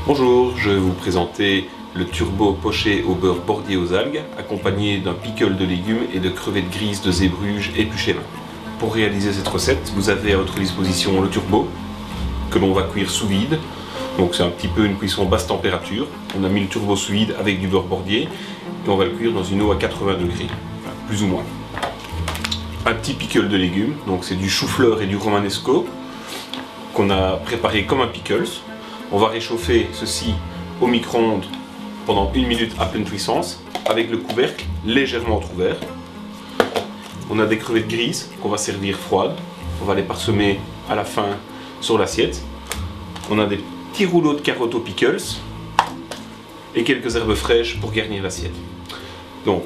Bonjour, je vais vous présenter le turbo poché au beurre bordier aux algues, accompagné d'un pickle de légumes et de crevettes grises de Zeebruges épluchées main. Pour réaliser cette recette, vous avez à votre disposition le turbo, que l'on va cuire sous vide. Donc c'est un petit peu une cuisson basse température. On a mis le turbo sous vide avec du beurre bordier et on va le cuire dans une eau à 80 degrés, plus ou moins. Un petit pickle de légumes, donc c'est du chou-fleur et du romanesco qu'on a préparé comme un pickles. On va réchauffer ceci au micro-ondes pendant 1 minute à pleine puissance avec le couvercle légèrement ouvert. On a des crevettes grises qu'on va servir froides. On va les parsemer à la fin sur l'assiette. On a des petits rouleaux de carottes au pickles et quelques herbes fraîches pour garnir l'assiette. Donc,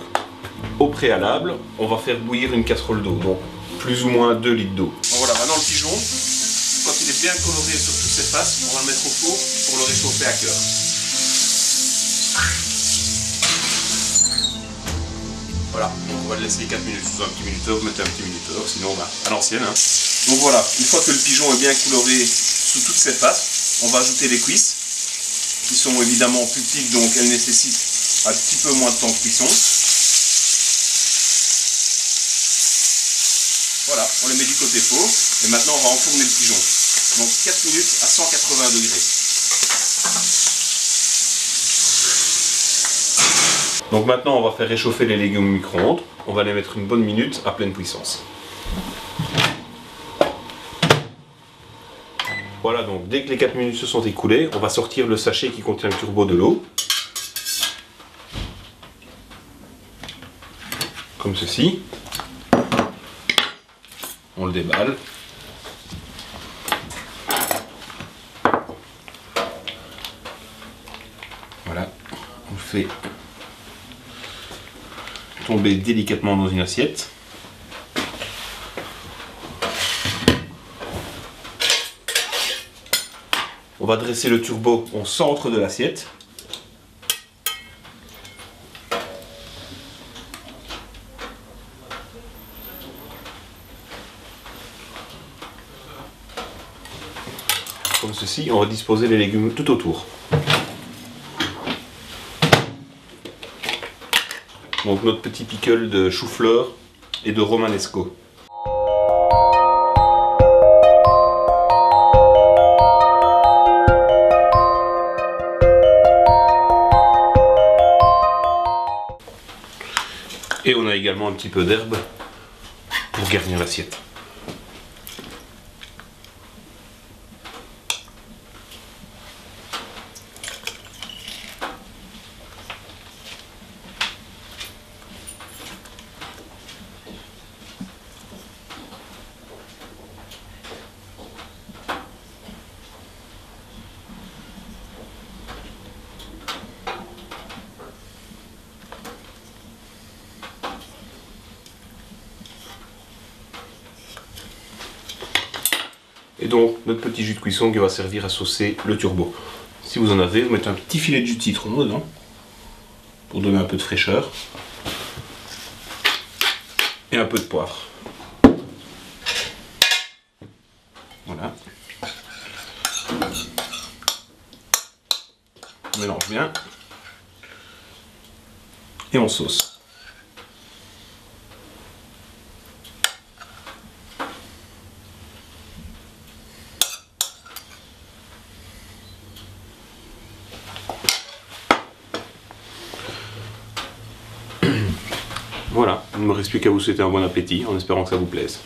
au préalable, on va faire bouillir une casserole d'eau, donc plus ou moins 2 litres d'eau. Voilà, maintenant le pigeon, quand il est bien coloré sur toutes ses faces, on va le mettre au four pour le réchauffer à cœur. Voilà, donc on va le laisser 4 minutes sous un petit minuteur, vous mettez un petit minuteur, sinon on va à l'ancienne. Donc voilà, une fois que le pigeon est bien coloré sous toutes ses faces, on va ajouter les cuisses, qui sont évidemment plus petites, donc elles nécessitent un petit peu moins de temps de cuisson. Voilà, on les met du côté faux, et maintenant on va enfourner le pigeon. Donc 4 minutes à 180 degrés. Donc maintenant on va faire réchauffer les légumes au micro-ondes. On va les mettre une bonne minute à pleine puissance. Voilà, donc dès que les 4 minutes se sont écoulées, on va sortir le sachet qui contient le turbo de l'eau. Comme ceci. On le déballe. Voilà, on le fait tomber délicatement dans une assiette. On va dresser le turbo au centre de l'assiette. Comme ceci, on va disposer les légumes tout autour. Donc notre petit pickle de chou-fleur et de romanesco. Et on a également un petit peu d'herbe pour garnir l'assiette. Et donc notre petit jus de cuisson qui va servir à saucer le turbo. Si vous en avez, vous mettez un petit filet de jus de citron dedans pour donner un peu de fraîcheur et un peu de poivre. Voilà. On mélange bien et on sauce. Voilà, il ne me reste plus qu'à vous souhaiter un bon appétit en espérant que ça vous plaise.